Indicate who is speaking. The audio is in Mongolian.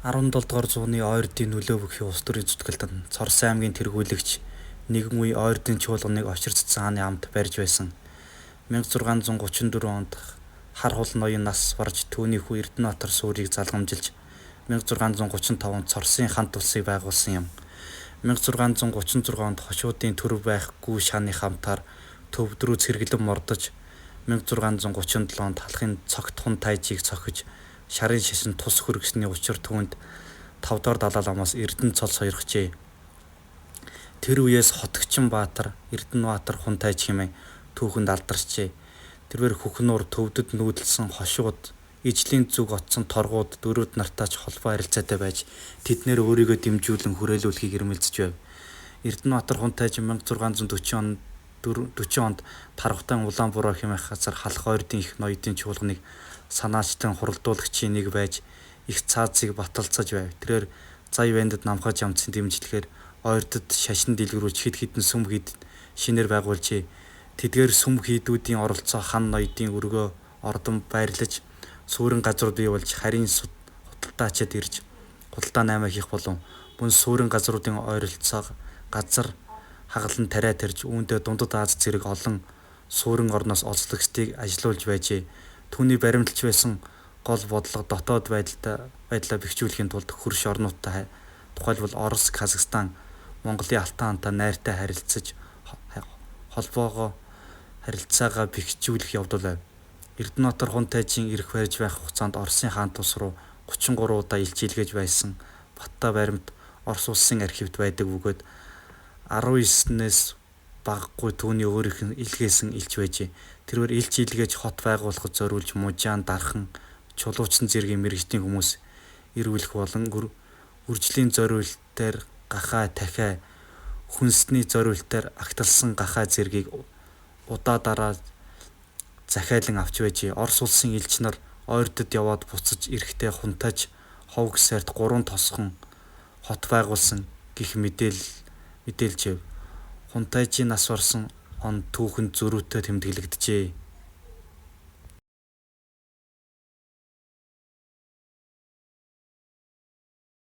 Speaker 1: 17 дугаар зууны ойрдын нөлөө бүхий улс төрийн зүтгэлд Цорсын аймгийн тэргүүлэгч нэгэн үе ойрдын чуулганыг очирцсан хааны амд барьж байсан. 1634 онд хар хул ноён нас барж түүний хүү Эрдэнэбаатар суурийг залгамжилж 1635 онд Цорсын хант улсыг байгуулсан юм. 1636 онд хошуудын төр байхгүй шааны хамтаар төвд рүү цэргэлэн мордож 1637 онд халахын цогт хун тайжийг цохиж шарын шашин тус хөргөсний учир түүнд 5 дахь далай ламаас Эрдэнэ цол сойрхжээ. Тэр үеэс Хотгочин Баатар Эрдэнэбаатар хун тайж хэмээн түүхэнд алдарчжээ. Тэрээр Хөхнуур төвдөд нүүдэлсэн хошууд ижлийн зүг отсон торгууд дөрүүд нартаач холбоо харилцаатай байж тэднэр өөрийгөө дэмжүүлэн хүрээлүүлэхийг эрмэлзэж байв. Эрдэнэбаатар хун тайж 1640 онд Тархтан Улаанбуураа хэмээх газар халах ойрдын их ноёдын чуулганыг санаачтан хуралдуулагчийн нэг байж их цаазыг баталцаж байв. Тэрээр зай бандад намхаж амтсан дэмжлэхээр ойрдод шашин дэлгэрүүлж хэд хэдэн сүм хийд шинээр байгуулжээ. Тэдгээр сүм хийдүүдийн оролцоо хан ноёдын өргөө ордон байрлаж суурин газрууд бий болж харийн худалдаачид ирж худалдаа 8 хийх болов. Мөн суурин газруудын ойролцоо газар хагалан тариа тарьж үүндээ Дундад Аз зэрэг олон суурин орноос олзлогчдыг ажилуулж байжээ. Түүний баримталж байсан гол бодлого дотоод байдлаа бэхжүүлэхийн тулд хөрш орнуудтай тухайлбал Орос, Казахстан, Монголын Алтан хаантай найртай харилцаж холбоогоо харилцаагаа бэхжүүлэх явдал байв. Эрдэнэбаатар хун тайжийн эрх барьж байх хугацаанд Оросын хаант улс руу 33 удаа илчилгээж байсан баттай баримт Орос улсын архивт байдаг бөгөөд 19-нээс багагүй түүний өөрийнх нь илгээсэн илч байжээ. Тэрээр илч илгээж хот байгуулахад зориулж мужаан, дархан, чулуучсан зэргийн мэргэжлийн хүмүүс ирүүлэх болон үржлийн зориултаар гахаа, дахиа, хүнсний зориултаар агталсан гахаа зэргийг удаа дараа захиалан авч байжээ. Орос улсын элч нар ойрдод яваад буцаж ирэхдээ хунтайж ховг сайрт 3 тосхон хот байгуулсан гэх мэдээлжэв. Хунтайжийн нас барсан он түүхэнд зөрүүтэй тэмдэглэгджээ.